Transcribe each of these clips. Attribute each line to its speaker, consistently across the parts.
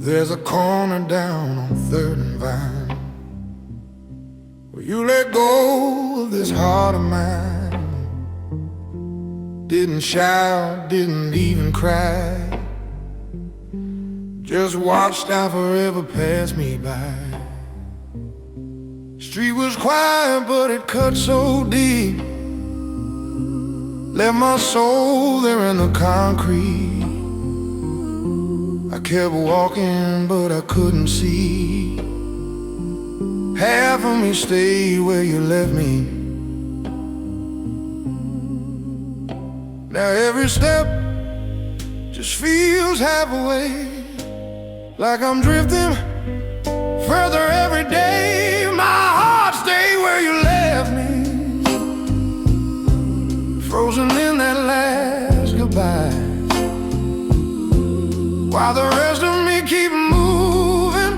Speaker 1: There's a corner down on 3rd and Vine where you let go of this heart of mine. Didn't shout, didn't even cry, just watched time forever pass me by. Street was quiet, but it cut so deep. Left my soul there in the concrete. I kept walking, but I couldn't see. Half of me stayed where you left me. Now every step just feels halfway, like I'm drifting further every day. My heart stayed where you left me, frozen in that last goodbye, while the rest of me keep moving.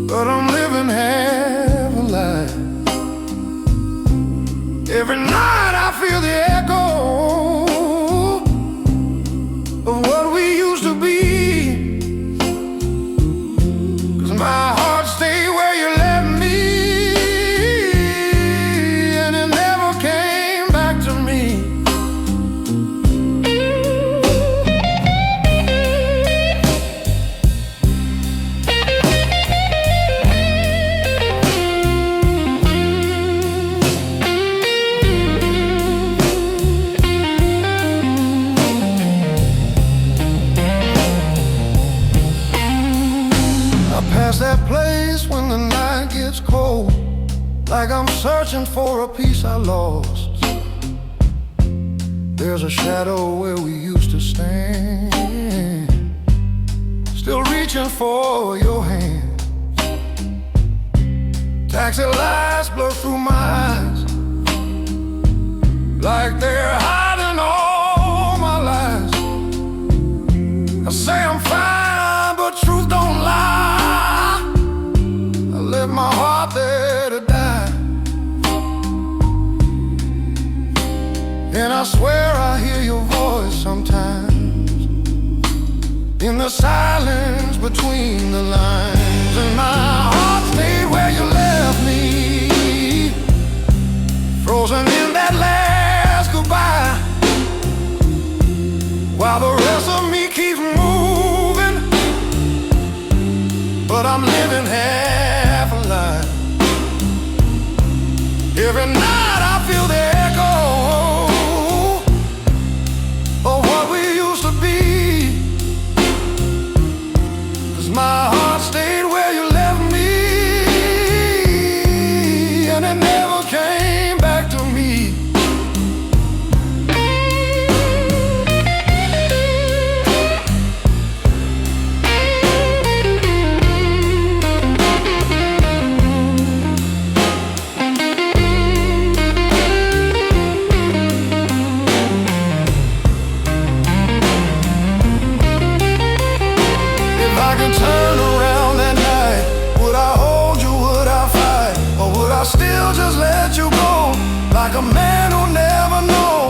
Speaker 1: But I'm living half a lie. Every night I feel the echo of what we used to be. 'Cause my heart stayed where you left me, and it never came back to me. Past that place when the night gets cold, like I'm searching for a piece I lost. There's a shadow where we used to stand, still reaching for your hand. Taxi lights blur through my eyes, like they're hiding all my lies. I say I'm fine, but truth don't lie. Left my heart there to die, and I swear I hear your voice sometimes in the silence between the lines. And my heart stayed where you left me, frozen in that last goodbye, while the rest of me keeps moving. But I'm living half a lie. Every night I feel the echo of what we used to be. 'Cause my heart stayed where you left me, and it never came back to me. Turn around that night, would I hold you, would I fight, or would I still just let you go, like a man who'll never know?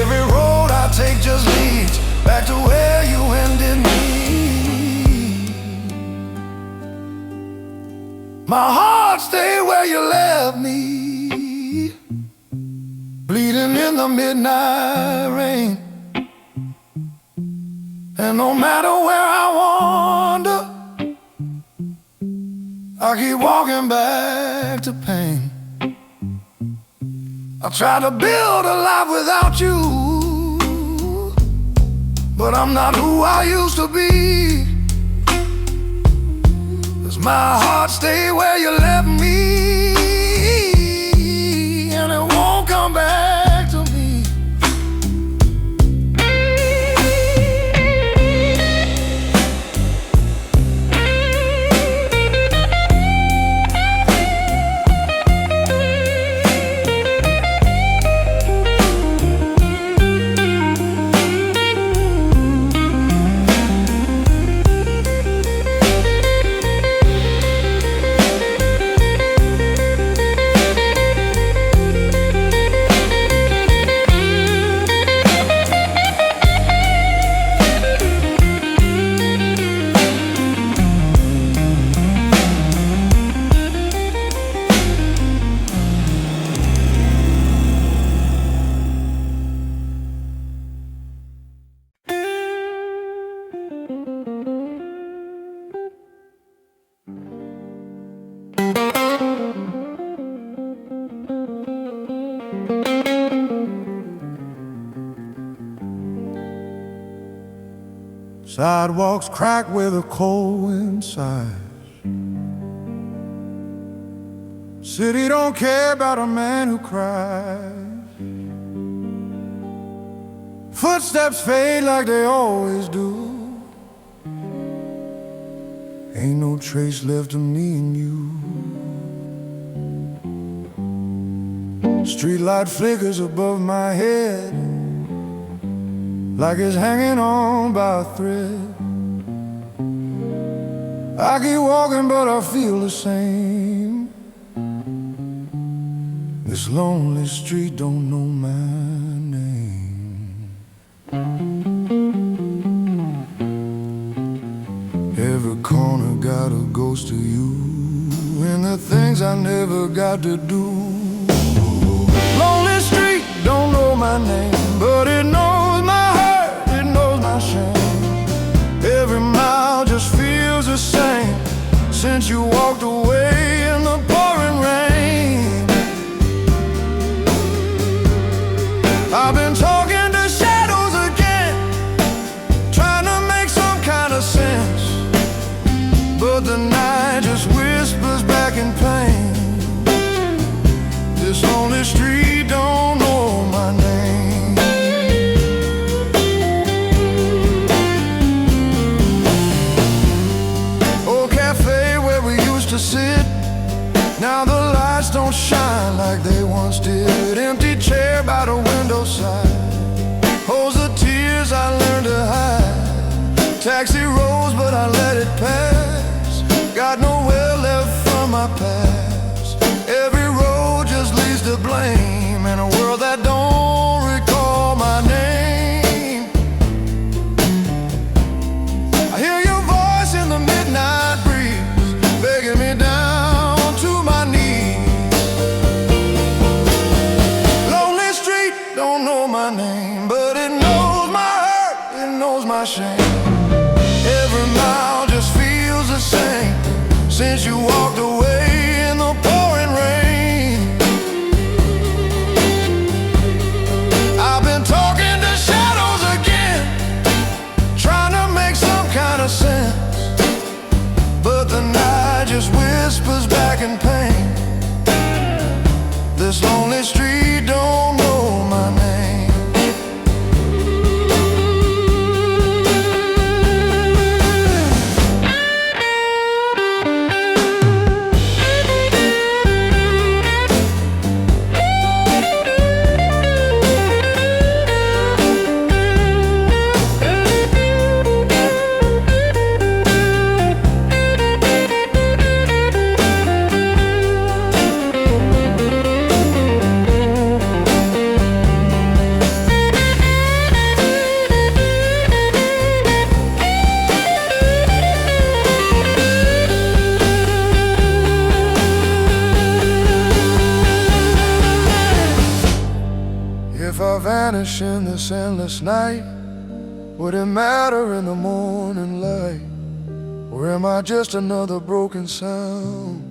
Speaker 1: Every road I take just leads back to where you ended me. My heart stayed where you left me, bleeding in the midnight rain. And no matter where I wander, I keep walking back to pain. I try to build a life without you, but I'm not who I used to be. 'Cause my heart stayed where you left me, and it won't come back to me. Sidewalks crack where the cold wind sighs. City don't care about a man who cries. Footsteps fade like they always do. Ain't no trace left of me and you. Streetlight flickers above my head, like it's hanging on by a thread. I keep walking but I feel the same. This lonely street don't know my name. Every corner got a ghost of you, and the things I never got to do. Lonely street don't know my name, but it knows my hurt, it knows my shame. Every mile just feels the same since you walked away in the pouring rain. I've been talking to shadows again, trying to make some kind of sense, but the night just whispers back in pain. This lonely street don't know my name. Old cafe where we used to sit, now the lights don't shine like they once did. Empty chair by the window side holds the tears I learned to hide. Taxi rolls but I let it pass, got nowhere left from my past. Every road just leads to blame in a world that don't recall my name. I hear your voice in the midnight breeze, begging me down to my knees. Lonely street don't know my name, but it knows my hurt, it knows my shame. Every mile just feels the same since you walked away in the pouring rain. I've been talking to shadows again, trying to make some kind of sense, but the night just whispers back in pain. This lonely street don't know my name. If I vanish in this endless night, would it matter in the morning light? Or am I just another broken sound,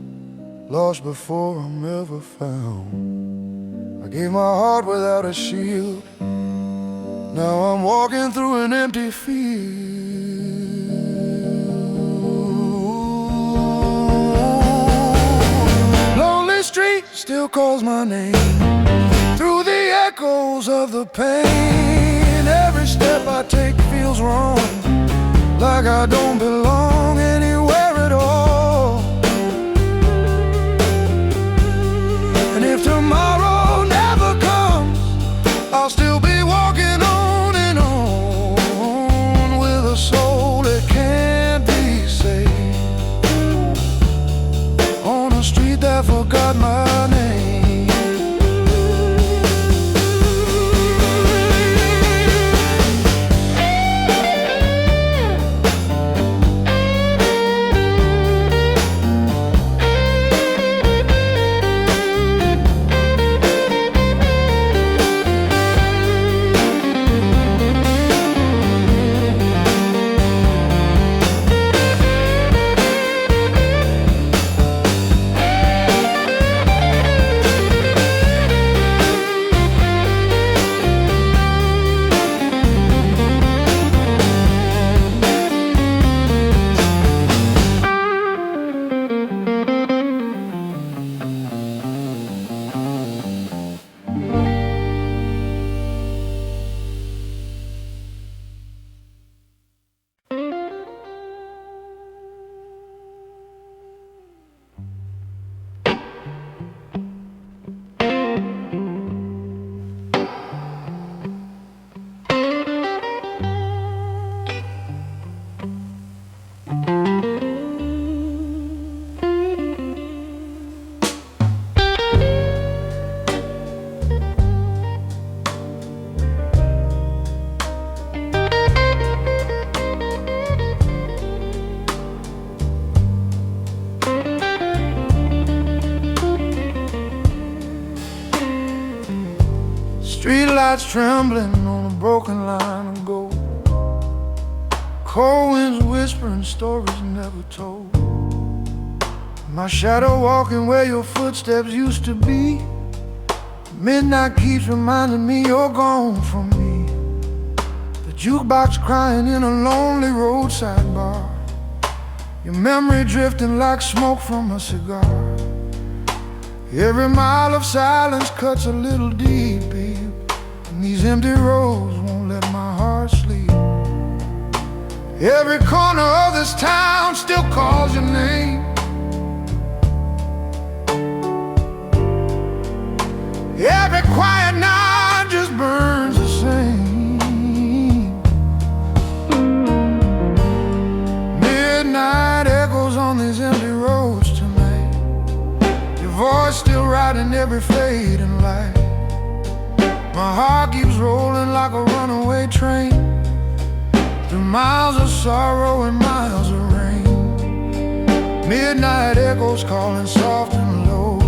Speaker 1: lost before I'm ever found? I gave my heart without a shield, now I'm walking through an empty field. Lonely street still calls my name through the echoes of the pain. Every step I take feels wrong, like I don't belong anywhere at all. And if tomorrow never comes, I'll still be walking on and on, with a soul that can't be saved, on a street that forgot my name. lights trembling on a broken line of gold. Cold winds whispering stories never told. My shadow walking where your footsteps used to be. Midnight keeps reminding me you're gone from me. The jukebox crying in a lonely roadside bar. Your memory drifting like smoke from a cigar. Every mile of silence cuts a little deep, babe, and these empty roads won't let my heart sleep. Every corner of this town still calls your name. Every quiet night just burns the same. Midnight echoes on these empty roads tonight. Your voice still riding every fading light. My heart keeps rolling like a runaway train, through miles of sorrow and miles of rain. Midnight echoes calling soft and low,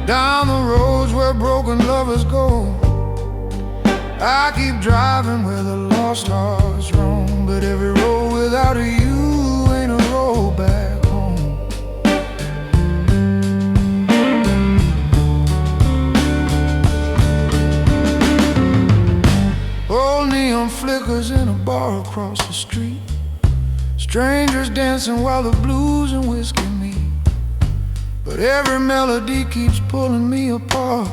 Speaker 1: down the roads where broken lovers go. I keep driving where the lost hearts roam, but every road without you ain't a road back home. Old neon flickers in a bar across the street. Strangers dancing while the blues and whiskey meet. But every melody keeps pulling me apart,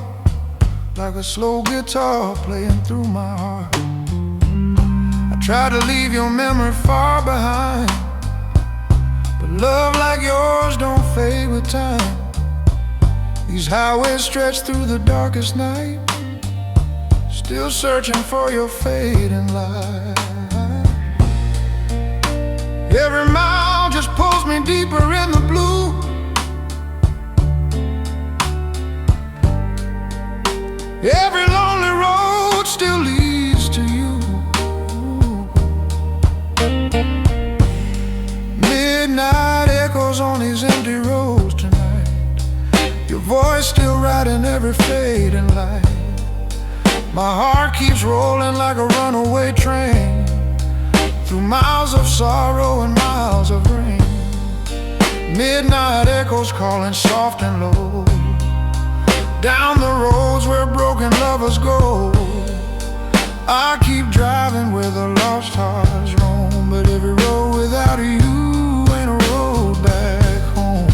Speaker 1: like a slow guitar playing through my heart. I try to leave your memory far behind, but love like yours don't fade with time. These highways stretch through the darkest night, still searching for your fading light. Every mile just pulls me deeper in the blue. Every lonely road still leads to you. Midnight echoes on these empty roads tonight. Your voice still riding every fading light. My heart keeps rolling like a runaway train, through miles of sorrow and miles of rain. Midnight echoes calling soft and low, down the roads where broken lovers go. I keep driving where the lost hearts roam, but every road without you ain't a road back home.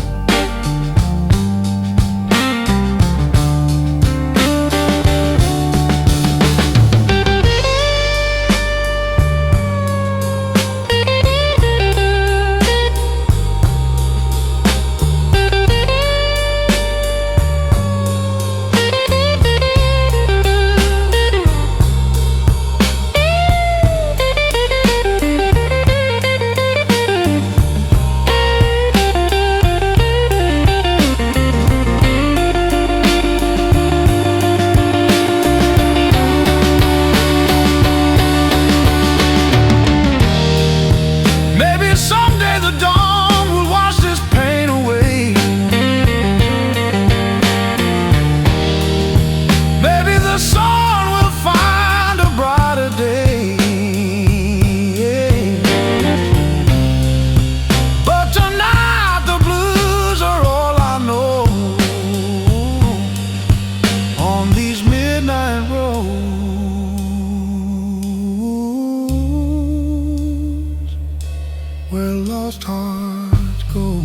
Speaker 1: Where lost hearts go.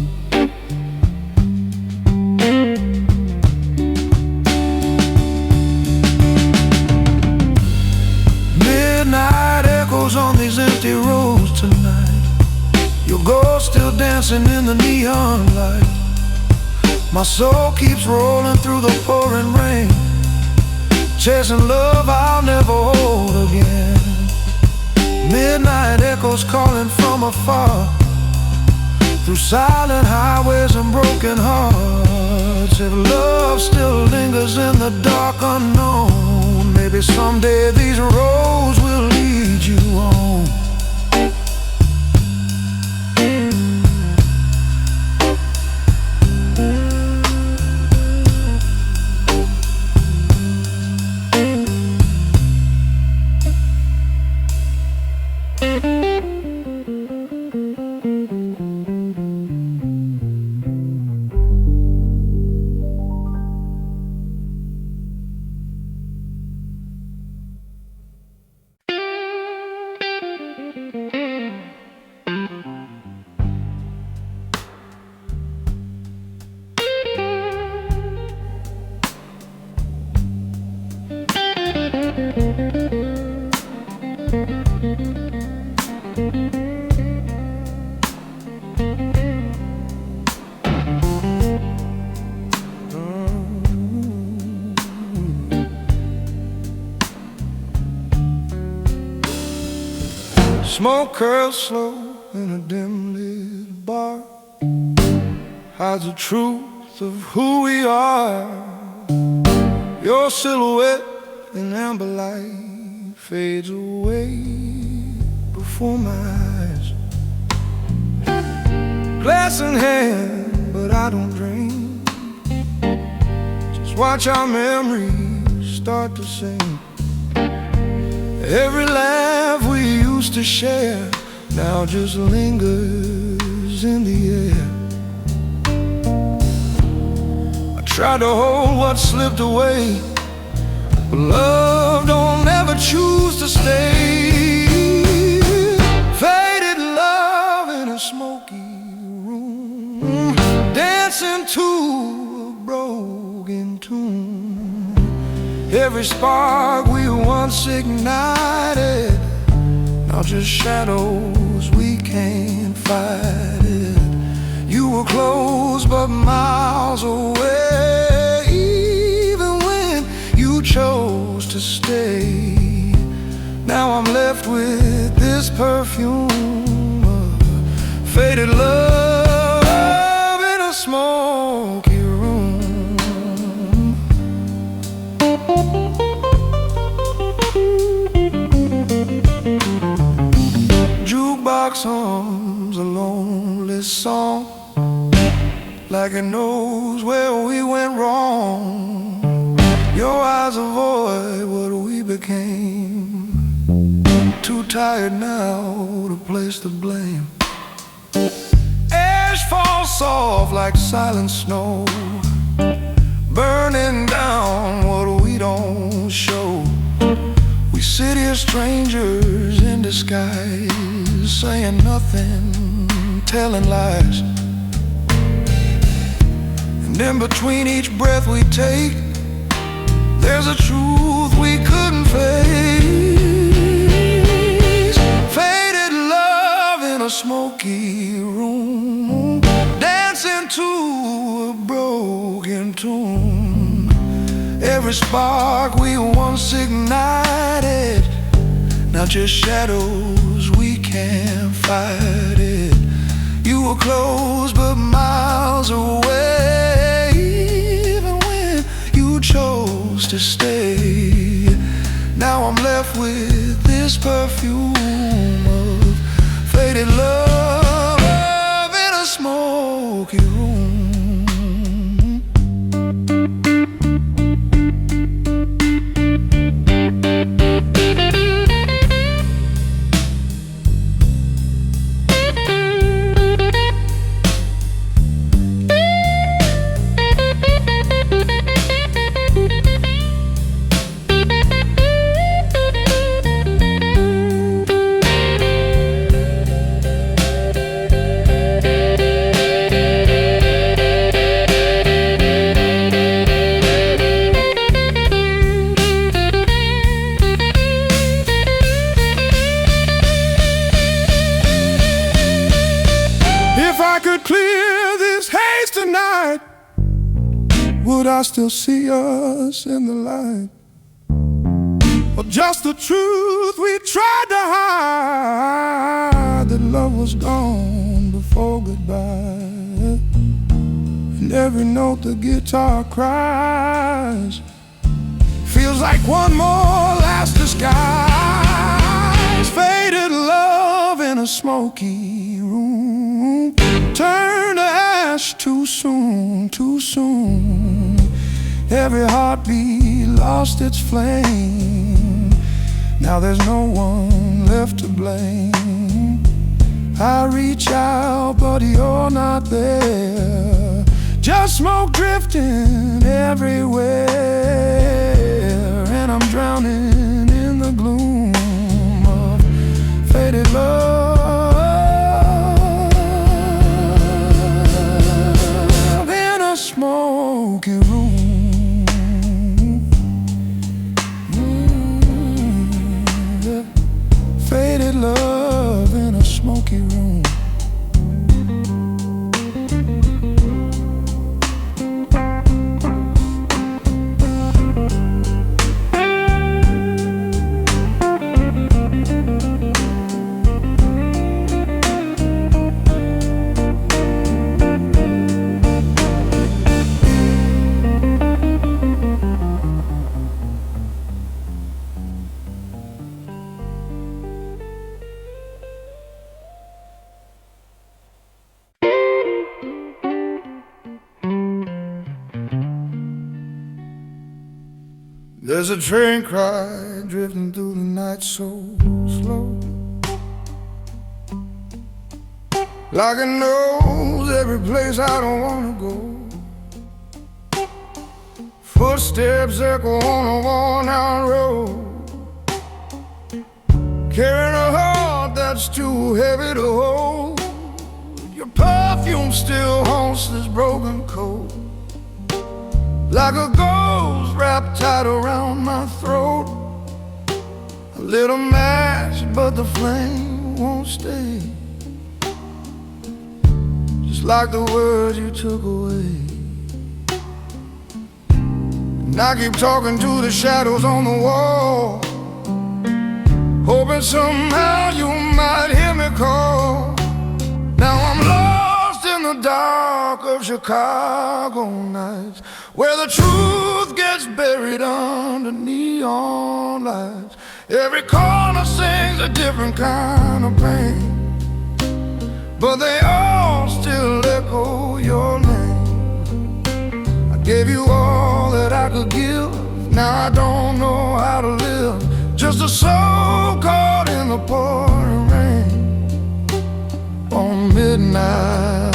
Speaker 1: Midnight echoes on these empty roads tonight. Your ghost still dancing in the neon light. My soul keeps rolling through the pouring rain, chasing love I'll never hold again. Midnight echoes calling from afar, through silent highways and broken hearts. If love still lingers in the dark unknown, maybe someday these roads will lead you home. Smoke curls slow in a dim-lit bar, hides the truth of who we are. Your silhouette in amber light fades away before my eyes. Glass in hand, but I don't drink. Just watch our memories start to sing. Every laugh we used to share now just lingers in the air. I tried to hold what slipped away, but love don't ever choose to stay. Faded love in a smoky room, dancing to a broken tune. Every spark we once ignited, now just shadows, we can't fight it. You were close but miles away, even when you chose to stay. Now I'm left with this perfume of faded love in a smoky room. Jukebox hums a lonely song, like it knows where we went wrong. Your eyes avoid what we became, too tired now to place the blame. Ash falls soft like silent snow, burning down what we don't show. We sit here strangers in disguise, saying nothing, telling lies. And in between each breath we take, there's a truth we couldn't face. Faded love in a smoky room, dancing to a broken tune. Every spark we once ignited, now just shadows, we can't fight it. You were close but miles away, even when you chose to stay. Now I'm left with this perfume of faded love in a smoky room. If I could clear this haze tonight, would I still see us in the light? Or just the truth we tried to hide, that love was gone before goodbye. And every note the guitar cries feels like one more last disguise. Faded love in a smoky room, turn to ash too soon, too soon. Every heartbeat lost its flame, now there's no one left to blame. I reach out but you're not there, just smoke drifting everywhere. And I'm drowning in the gloom of faded love in a smoky room. Faded love in a smoky room. There's a train cry drifting through the night so slow, like it knows every place I don't wanna go. Footsteps echo on a worn-out road, carrying a heart that's too heavy to hold. Your perfume still haunts this broken coat, like a ghost wrapped tight around my throat. A little match, but the flame won't stay, just like the words you took away. And I keep talking to the shadows on the wall, hoping somehow you might hear me call. Now I'm lost in the dark of Chicago nights, where the truth gets buried under neon lights. Every corner sings a different kind of pain, but they all still echo your name. I gave you all that I could give, now I don't know how to live. Just a soul caught in the pouring rain on midnight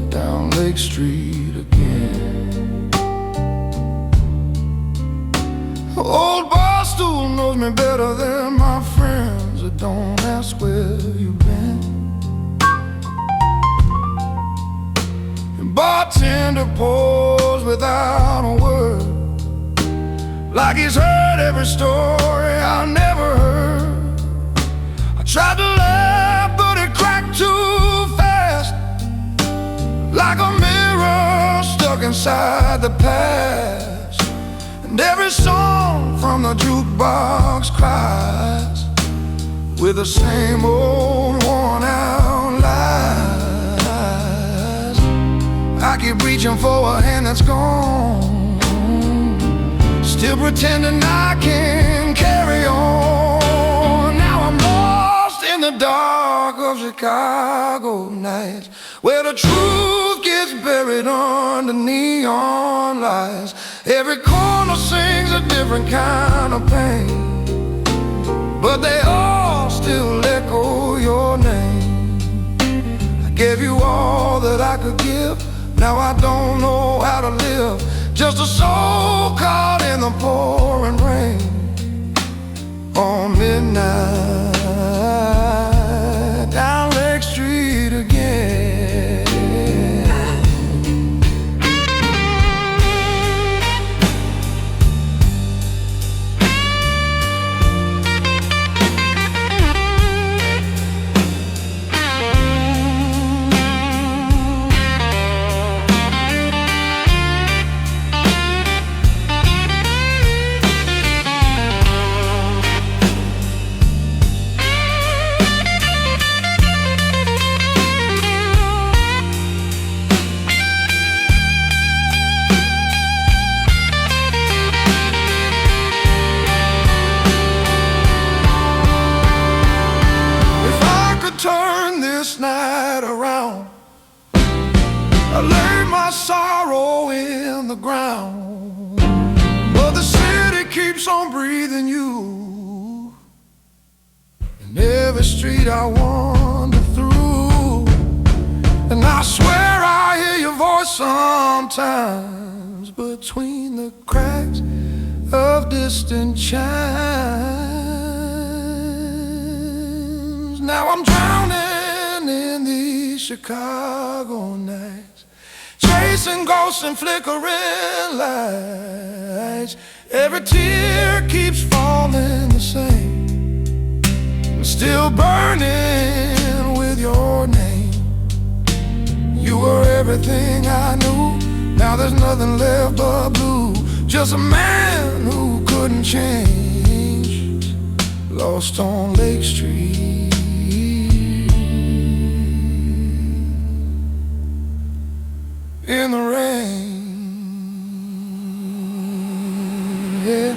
Speaker 1: down Lake Street again. Old bar stool knows me better than my friends, that don't ask where you've been. And bartender pours without a word, like he's heard every story I never heard. I tried to laugh, but it cracked too fast, like a mirror stuck inside the past. And every song from the jukebox cries with the same old worn out lies. I keep reaching for a hand that's gone, still pretending I can carry on. Now I'm lost in the dark of Chicago nights, where the truth gets buried under neon lights. Every corner sings a different kind of pain, but they all still echo your name. I gave you all that I could give, now I don't know how to live. Just a soul caught in the pouring rain on midnight down Lake Street again. Turn this night around, I lay my sorrow in the ground, but the city keeps on breathing you in every street I wander through. And I swear I hear your voice sometimes between the cracks of distant chimes. Now I'm drowning in these Chicago nights, chasing ghosts and flickering lights. Every tear keeps falling the same, still burning with your name. You were everything I knew, now there's nothing left but blue. Just a man who couldn't change, lost on Lake Street in the rain. Yeah.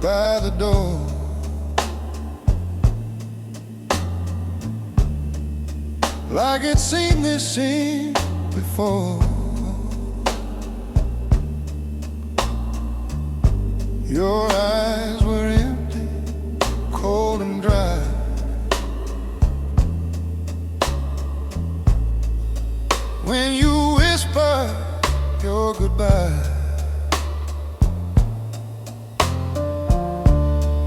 Speaker 1: by the door. Like it's seen this scene before. Your eyes were empty, cold and dry. When you whispered your goodbye.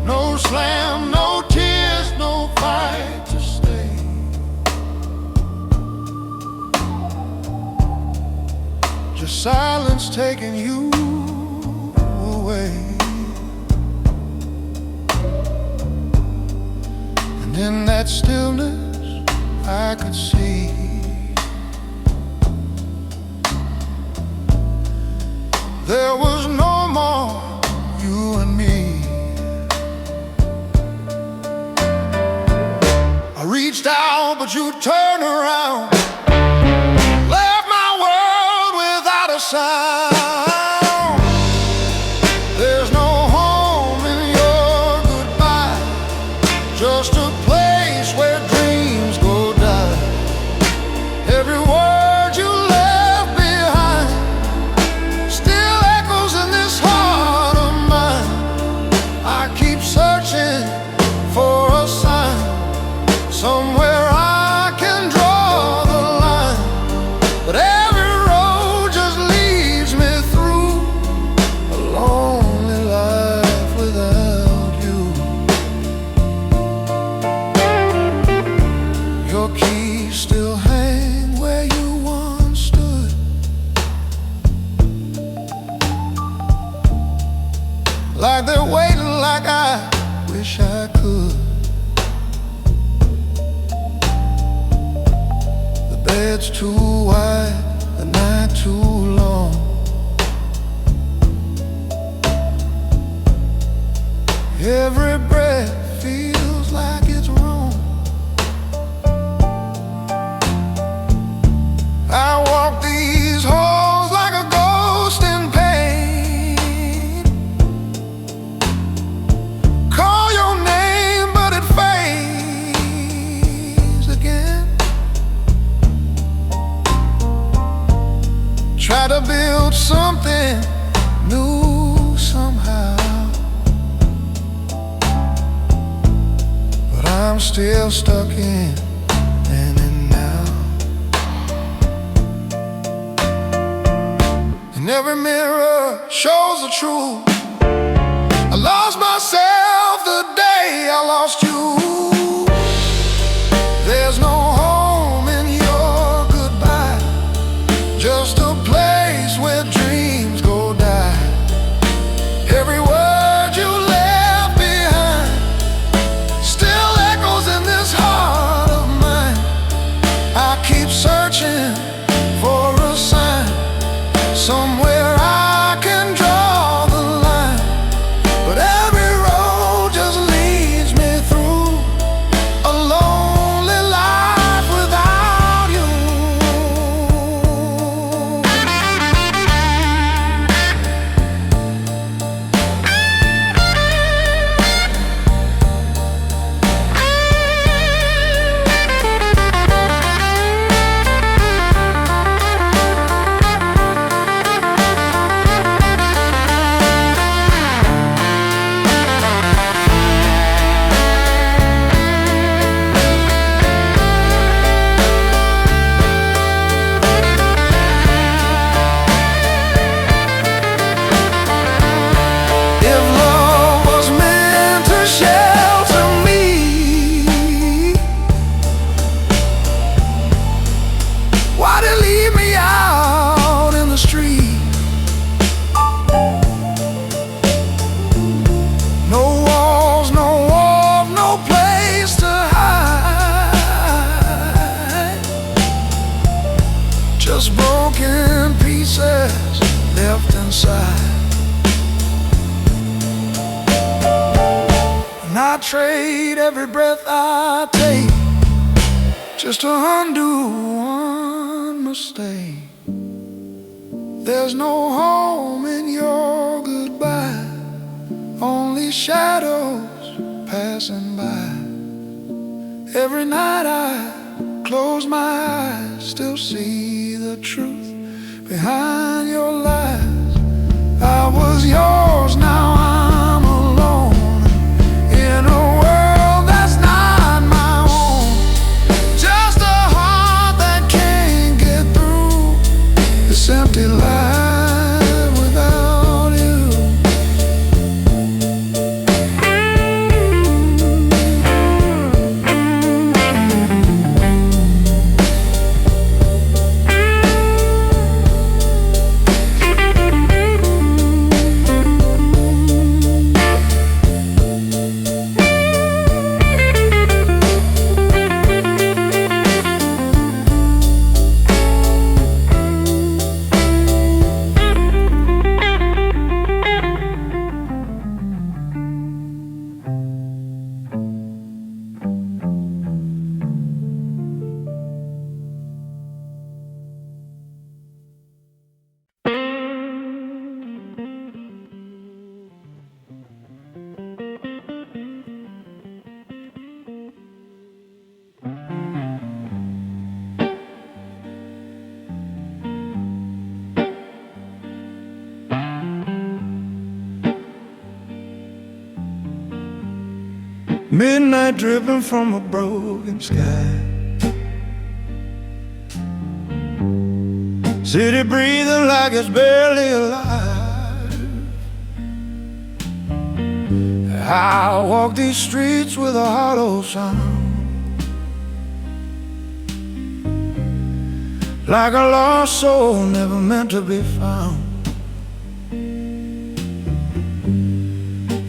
Speaker 1: No slam, no tears, no fight to stay. Just silence taking you away. And in that stillness I could see there was no more you and me. I reached out, but you turned around, left my world without a sound. There's no home in your goodbye, just a place where dreams go die. Every word you left behind still echoes in this heart of mine. I keep searching for a sign, somewhere I can draw the line, but every road just leads me through a lonely life without you. Your keys still hang where you once stood, like they're waiting, like I wish I could. The bed's too wide, the night too long. Every breath feels like it's wrong. I walk these halls like a ghost in pain. Call your name, but it fades again. Try to build something new somehow, but I'm still stuck in then and now. And every mirror shows the truth. I lost myself the day I lost you. There's no home in your goodbye, just a place where dreams go die. Every word you left behind still echoes in this heart of mine. I keep searching for a sign, somewhere I can draw the line, but every road just leads me through a lonely life without you. If love was meant to shelter me, why'd it leave me out in the street? No walls, no warmth, no place to hide, just broken pieces left inside. And I trade every breath I take just to undo one mistake. There's no home in your goodbye, only shadows passing by. Every night I close my eyes, still see the truth behind your lies. I was yours, now I'm alone in a world that's not my own. Just a heart that can't get through this empty life without you. Midnight dripping from a broken sky. City breathing like it's barely alive. I walk these streets with a hollow sound, like a lost soul never meant to be found.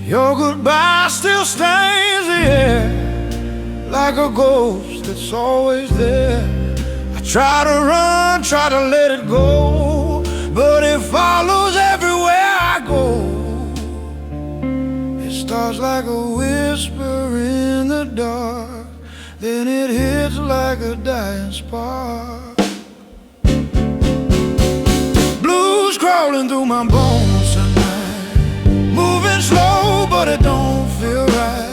Speaker 1: Your goodbye still stains the air, like a ghost that's always there. I try to run, try to let it go, but it follows everywhere I go. It starts like a whisper in the dark, then it hits like a dying spark. Blues crawling through my bones tonight, moving slow but it don't feel right.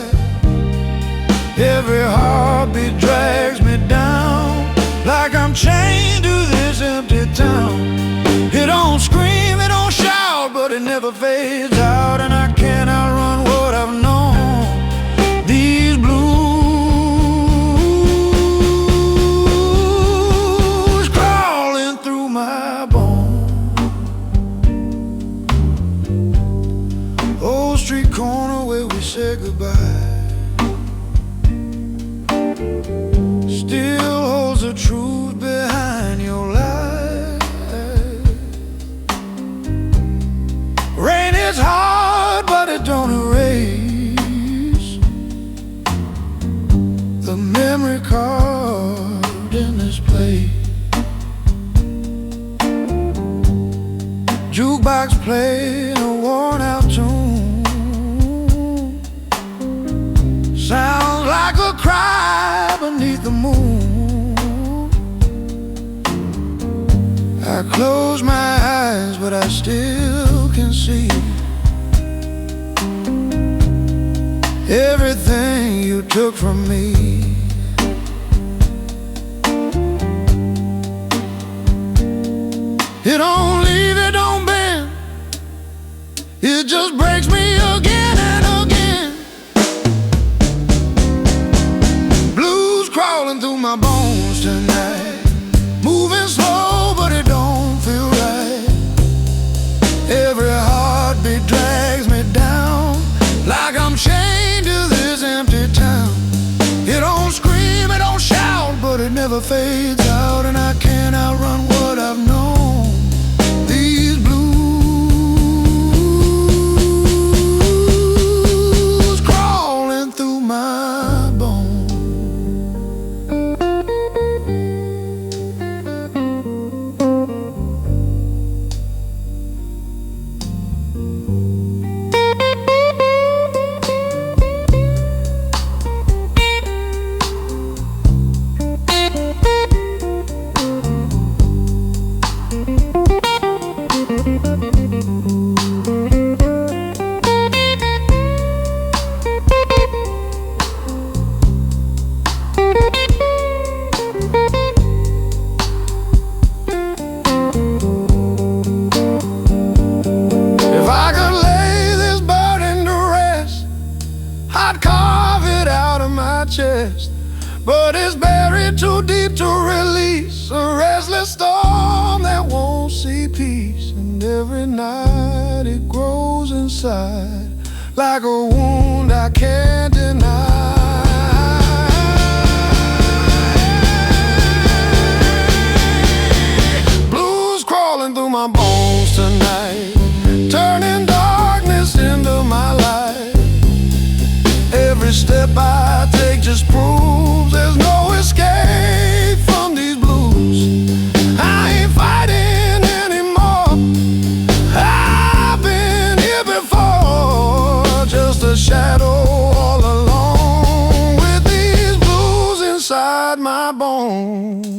Speaker 1: Every heartbeat drags me down, like I'm chained to this empty town. It don't scream, it don't shout, but it never fades out, and I can't outrun what I've known. These blues crawling through my bones. Old street corner where we said goodbye still holds the truth behind your lies. Rain is hard, but it don't erase the memory carved in this place. Jukebox playing a worn out tune, sounds like a cry beneath the moon. I close my eyes, but I still can see everything you took from me. It don't leave, it don't bend, it just breaks me again and again. Blues crawling through my bones tonight, moving slow but it don't feel right. Every heartbeat drags me down, like I'm chained to this empty town. It don't scream, it don't shout, but it never fades out, and I can't outrun what I've known. These blues crawling through my bones. chest, but it's buried too deep to release. A restless storm that won't see peace. And every night it grows inside, like a wound I can't deny. Blues crawling through my bones tonight, turning darkness into my light. Every step I take just proves there's no escape from these blues. I ain't fighting anymore, I've been here before. Just a shadow all alone, with these blues inside my bones.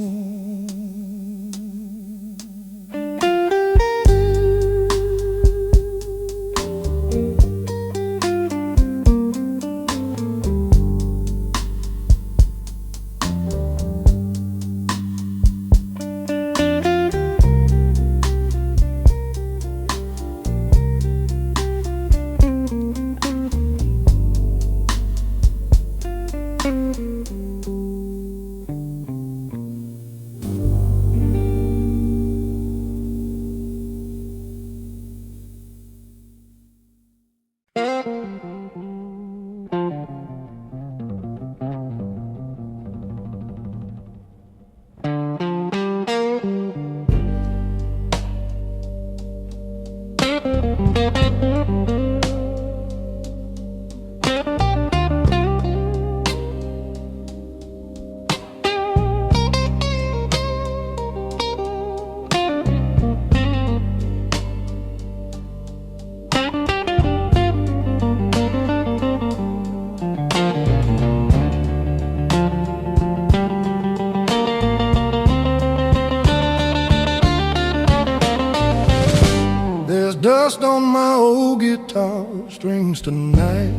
Speaker 1: Dust on my old guitar strings tonight.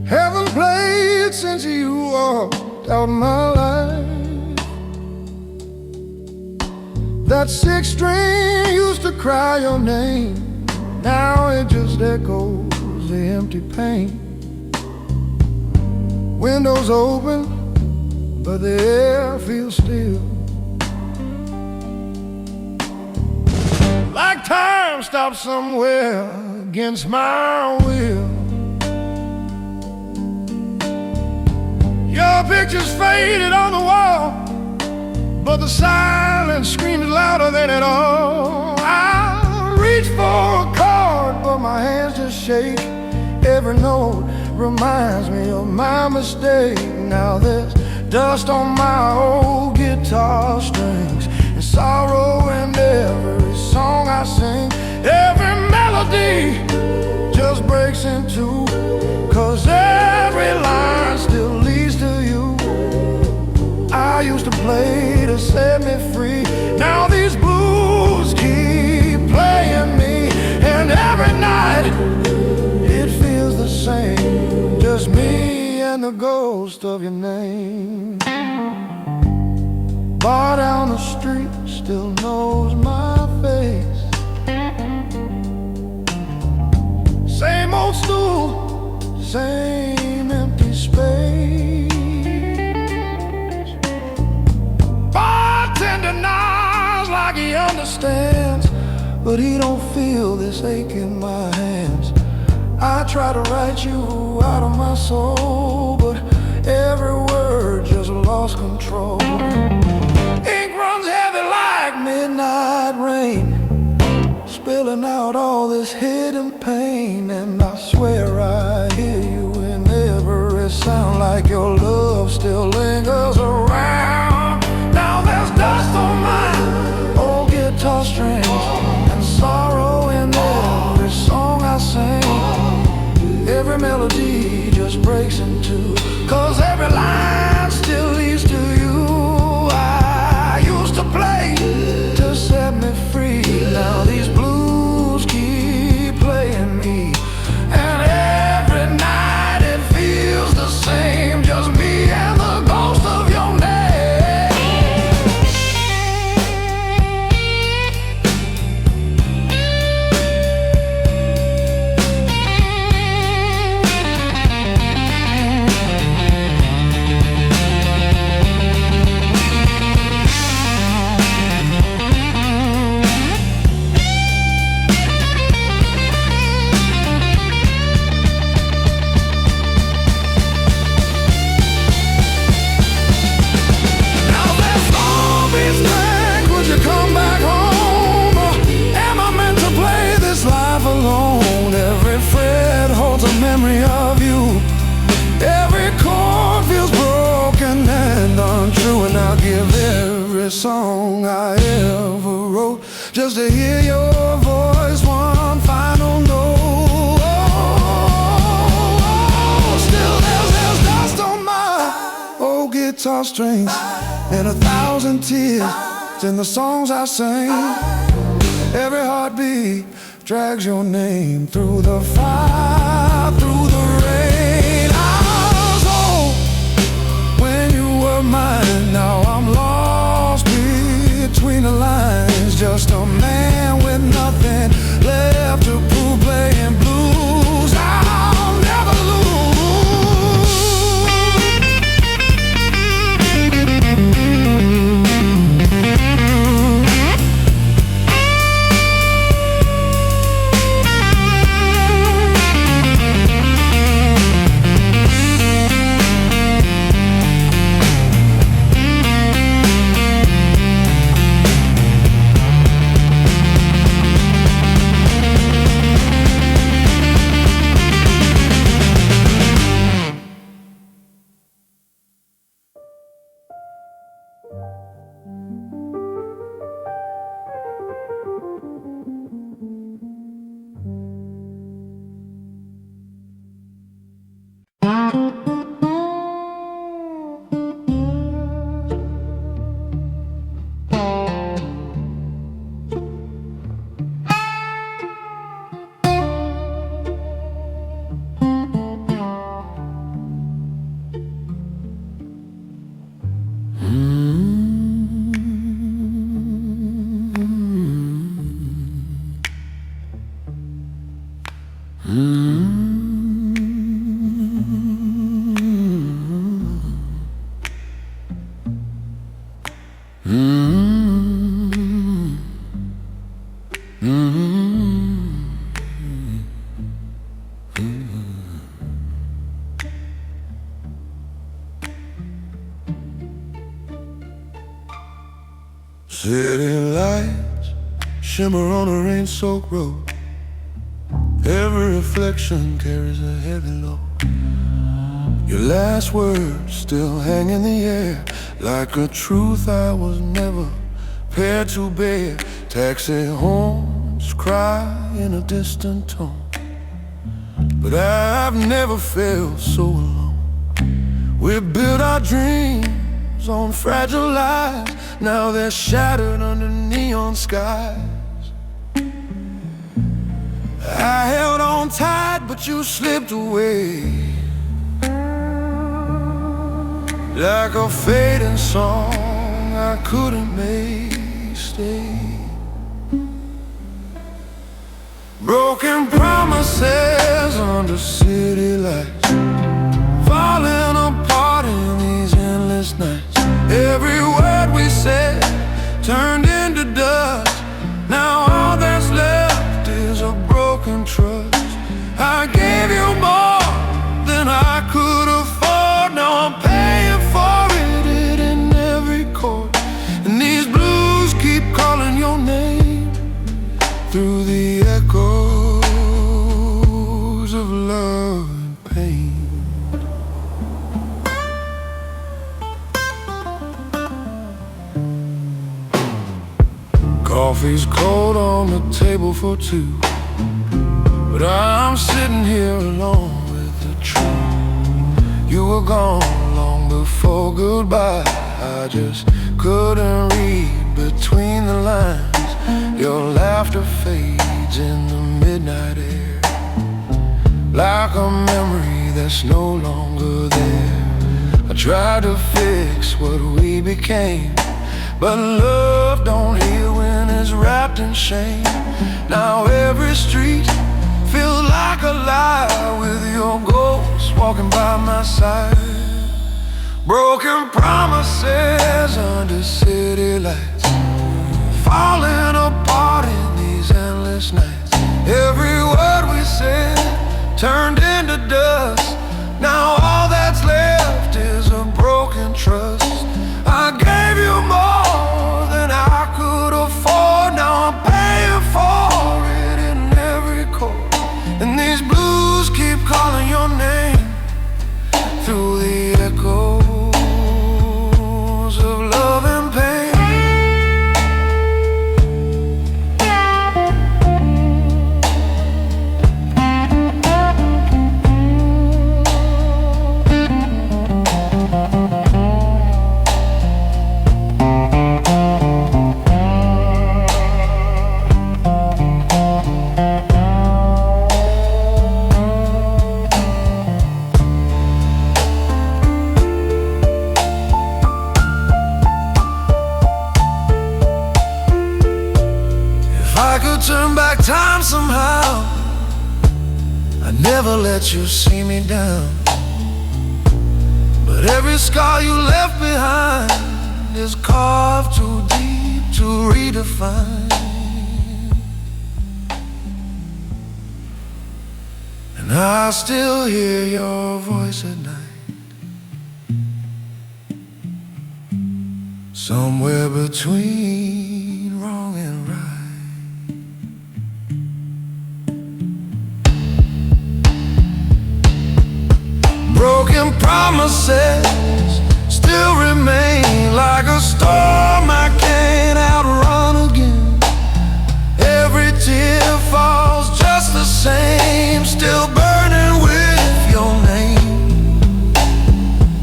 Speaker 1: Haven't played since you walked out my life. That sixth string used to cry your name, now it just echoes the empty pain. Windows open, but the air feels still, like time stopped somewhere against my will. Your picture's faded on the wall, but the silence screams louder than it all. I reach for a chord, but my hands just shake. Every note reminds me of my mistake. Now there's dust on my old guitar strings, and sorrow in every song I sing. Every melody just breaks in two, 'cause every line still leads to you. I used to play to set me free, now these blues keep playing me. And every night it feels the same, just me and the ghost of your name. Bar down the street still knows my face. Same old stool, same empty space. Bartender nods like he understands, but he don't feel this ache in my hands. I try to write you out of my soul, but every word just lost control. Ink runs heavy like midnight rain, spilling out all this hidden pain. And I swear I hear you in every sound, like your love still lingers around. Now there's dust on my old guitar strings, and sorrow in every song I sing. Every melody just breaks in two, 'cause every line still leads to you. I used to play to set me free, now these blues keep playing me. And every night it feels the same, just me and the ghost of your name. just to hear your voice one final note. Still there's dust on my old guitar strings, and 1,000 tears in the songs I sing. Every heartbeat drags your name through the fire, through the rain. I was home when you were mine. Now I'm lost between the lines, just a man with nothing left to prove, playing blues I'll never lose. City lights shimmer on a rain-soaked road. Every reflection carries a heavy load. Your last words still hang in the air, like a truth I was never prepared to bear. Taxi horns cry in a distant tone, but I've never felt so alone. We built our dreams on fragile lives, now they're shattered under neon skies. I held on tight, but you slipped away, like a fading song I couldn't make stay. Broken promises under city lights, falling apart in these endless nights. Every word we said turned into dust. Now all that's left is a broken trust. I gave you more than I could afford. Now I'm paying for it in every chord, and these blues keep calling your name through the echoes of love and pain. Coffee's cold on the table for two, but I'm sitting here alone with the truth. You were gone long before goodbye. I just couldn't read between the lines. Your laughter fades in the midnight air, like a memory that's no longer there. I tried to fix what we became, but love don't heal when it's wrapped in shame. Now every street feels like a lie, with your ghost walking by my side. Broken promises under city lights, falling apart in these endless nights. Every word we said turned into dust. Now all that's left is a broken trust. I gave you more than I could afford. Now I'm paying for it in every chord, and these blues keep calling your name through the echoes of love and pain. time somehow I never let you see me down. But every scar you left behind is carved too deep to redefine. And I still hear your voice at night, somewhere between wrong and right. Broken promises still remain, like a storm I can't outrun again. Every tear falls just the same, still burning with your name.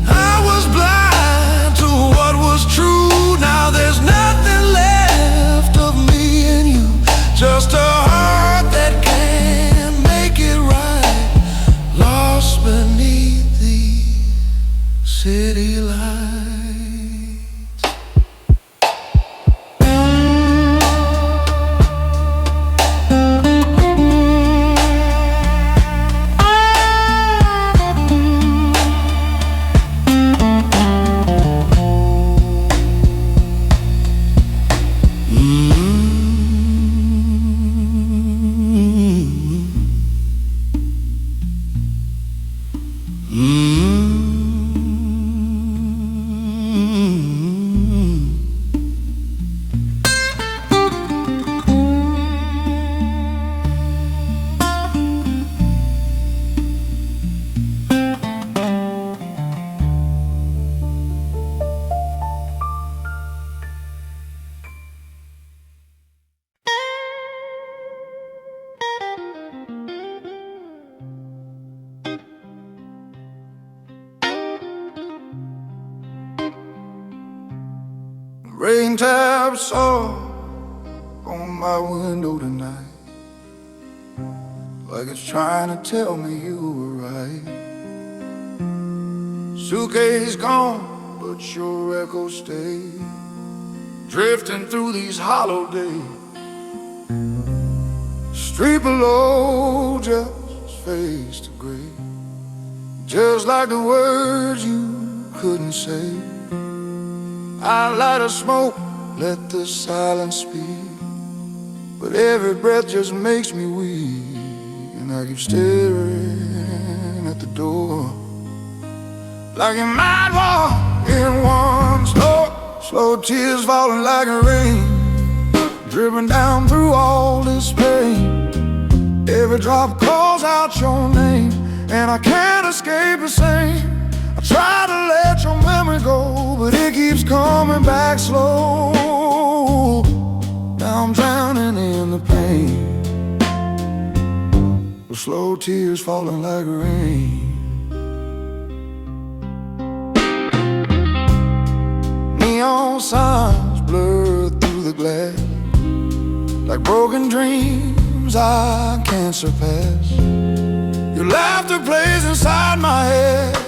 Speaker 1: I was blind to what was true. Now there's nothing left of me and you, just a heart that can't make it right, lost beneath city lights. Rain taps soft on my window tonight, like it's trying to tell me you were right. Suitcase gone, but your echo stayed, drifting through these hollow days. Street below just fades to gray, just like the words you couldn't say. I light a smoke, let the silence speak, but every breath just makes me weak. And I keep staring at the door, like you might walk in one. Slow tears falling like a rain, dripping down through all this pain. Every drop calls out your name, and I can't escape the same. I try to let your memory go, but it keeps coming back slow. Now I'm drowning in the pain, with slow tears falling like rain. Neon signs blur through the glass, like broken dreams I can't surpass. Your laughter plays inside my head,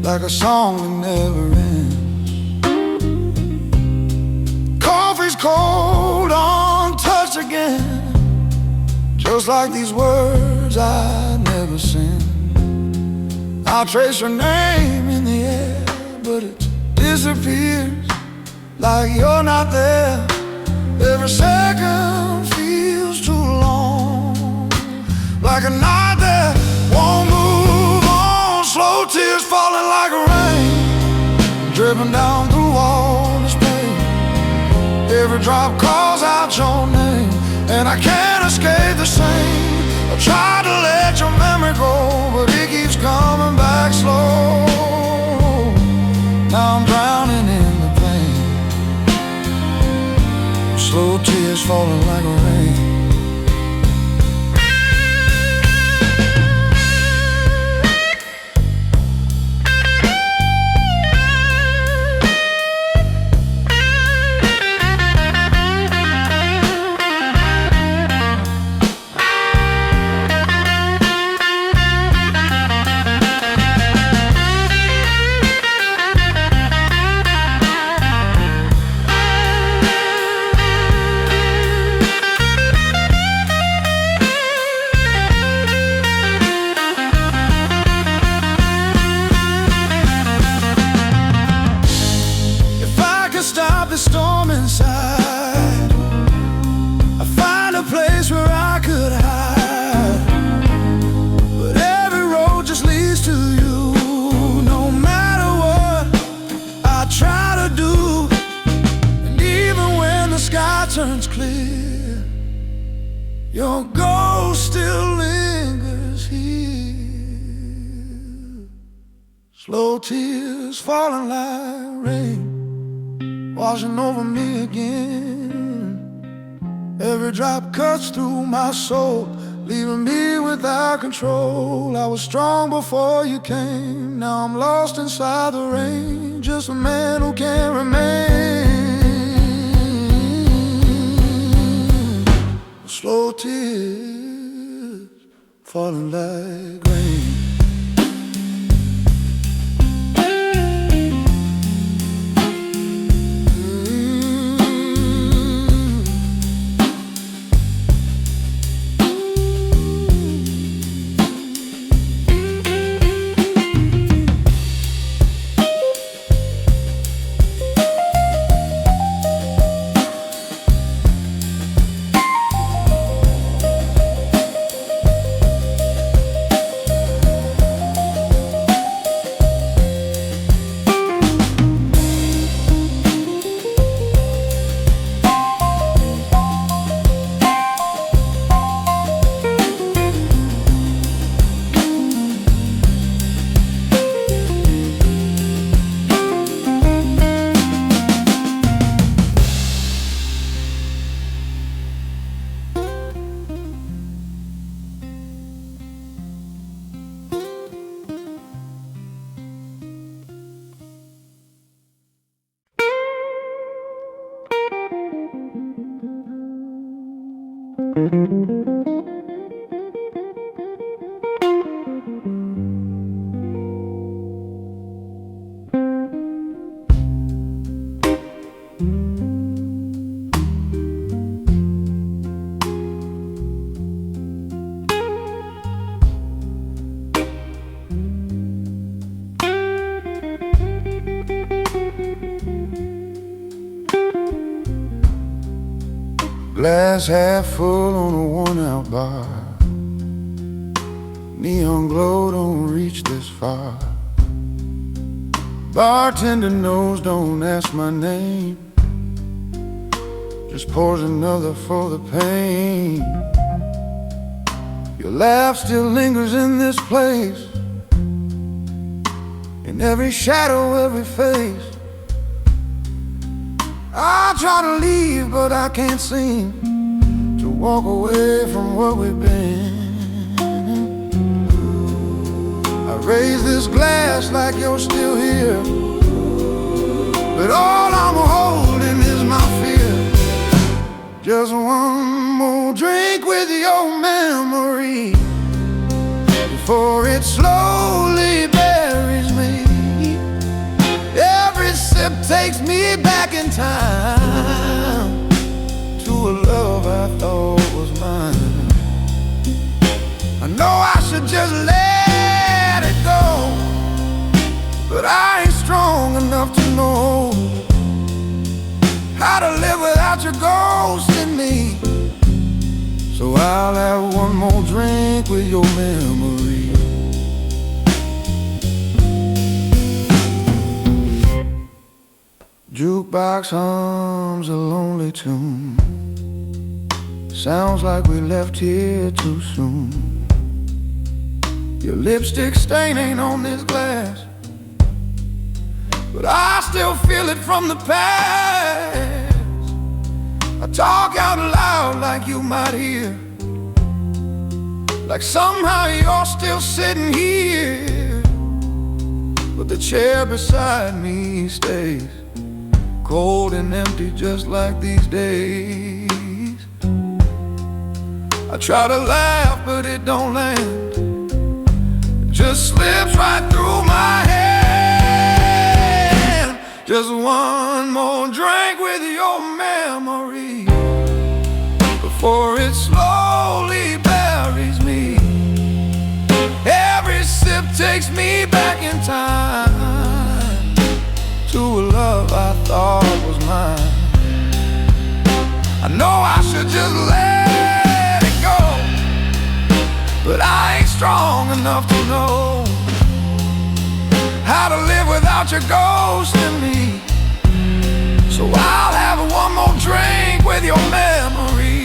Speaker 1: like a song that never ends. Coffee's cold, untouched again, just like these words I never sent. I'll trace your name in the air, but it disappears like you're not there. Every second feels too long, like a night that won't move on. Slow tears falling like rain, dripping down through all this pain. Every drop calls out your name, and I can't escape the same. I try to let your memory go, but it keeps coming back slow. Now I'm drowning in the pain, slow tears falling like rain. Slow tears falling like rain, washing over me again. Every drop cuts through my soul, leaving me without control. I was strong before you came, now I'm lost inside the rain, just a man who can't remain. Slow tears falling like rain. Glass half full on a worn-out bar. Neon glow don't reach this far. Bartender knows, don't ask my name, just pours another for the pain. Your laugh still lingers in this place, in every shadow, every face. I try to leave, but I can't seem to walk away from what we've been. I raise this glass like you're still here, but all I'm holding is my fear. Just one more drink with your memory before it slowly buries me. Every sip takes me back in time to a love I thought was mine. I know I should just let it go, but I ain't strong enough to know how to live without your ghost in me. So I'll have one more drink with your memory. Jukebox hums a lonely tune, sounds like we left here too soon. Your lipstick stain ain't on this glass, but I still feel it from the past. I talk out loud like you might hear, like somehow you're still sitting here, but the chair beside me stays cold and empty just like these days. I try to laugh but it don't land, it just slips right through my hand. Just one more drink with your memory before it slowly buries me. Every sip takes me back in time to a love I thought was mine. I know I should just let it go, but I ain't strong enough to know how to live without your ghost in me. So I'll have one more drink with your memory.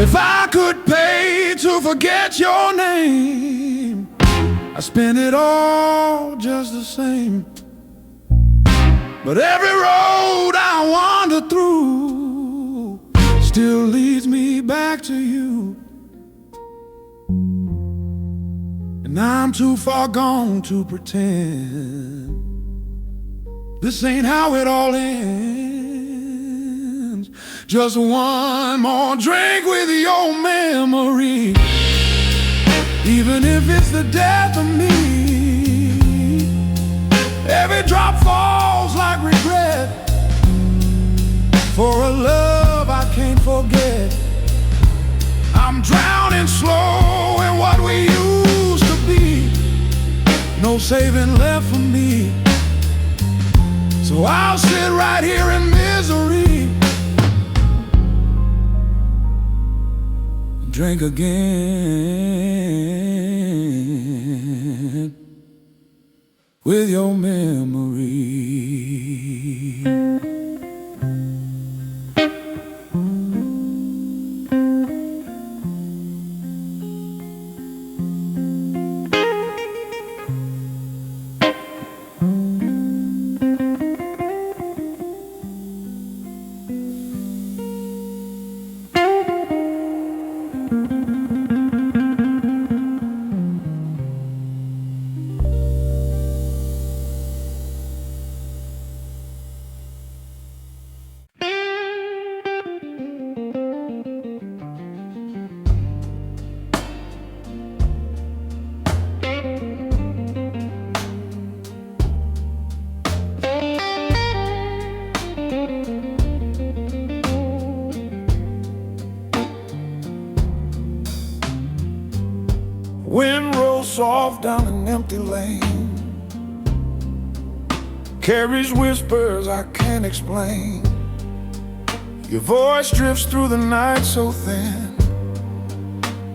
Speaker 1: If I could pay to forget your name, I spend it all just the same. But every road I wander through still leads me back to you. And I'm too far gone to pretend this ain't how it all ends. Just one more drink with your memory, even if it's the death of me. Every drop falls like regret for a love I can't forget. I'm drowning slow in what we used to be. No saving left for me. So I'll sit right here in misery, drink again with your memory. Wind rolls soft down an empty lane, carries whispers I can't explain. Your voice drifts through the night so thin,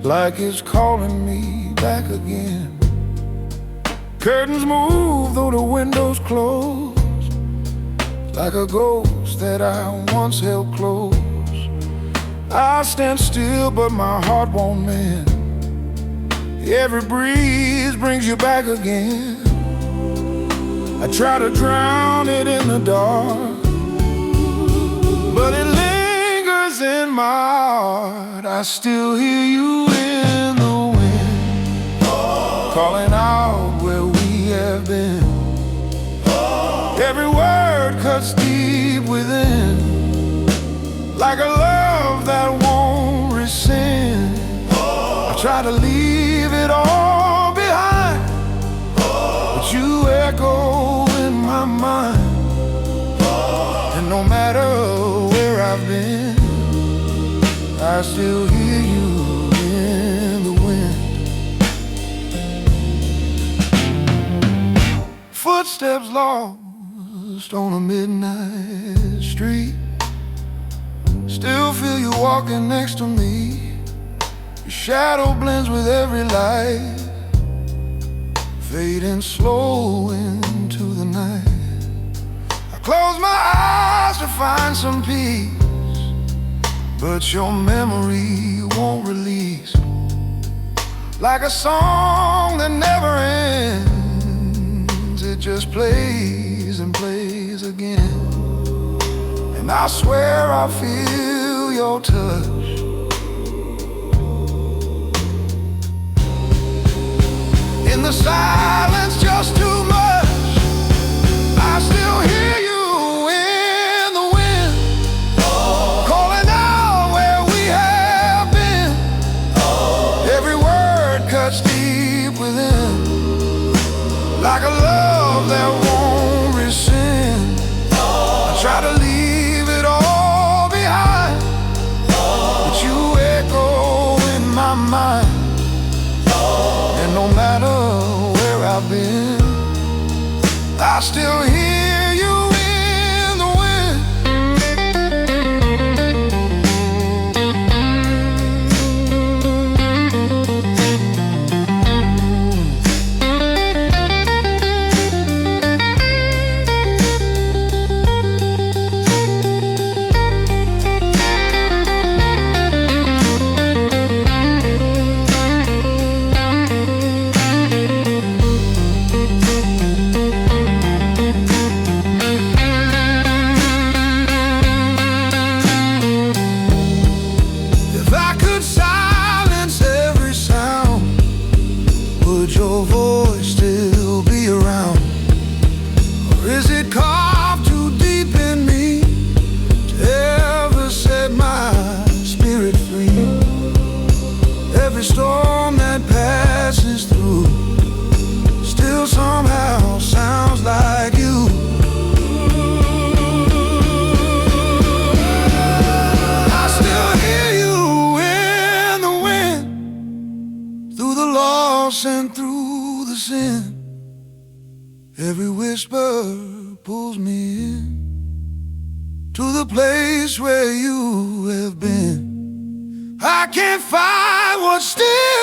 Speaker 1: like it's calling me back again. Curtains move though the windows close, like a ghost that I once held close. I stand still but my heart won't mend. Every breeze brings you back again. I try to drown it in the dark, but it lingers in my heart. I still hear you in the wind, calling out where we have been. Every word cuts deep within, like a love that won't rescind. I try to leave it all behind, but you echo in my mind. And no matter where I've been, I still hear you in the wind. Footsteps lost on a midnight street, still feel you walking next to me. Your shadow blends with every light, fading slow into the night. I close my eyes to find some peace, but your memory won't release. Like a song that never ends, it just plays and plays again. And I swear I feel your touch in the silence, just too much. I still hear you in the wind, calling out where we have been. Every word cuts deep within, like a love that won't rescind. I try to leave it all behind, but you echo in my mind. And no matter where I've been, I still hear you in the wind. to the place where you have been. I can't find what's still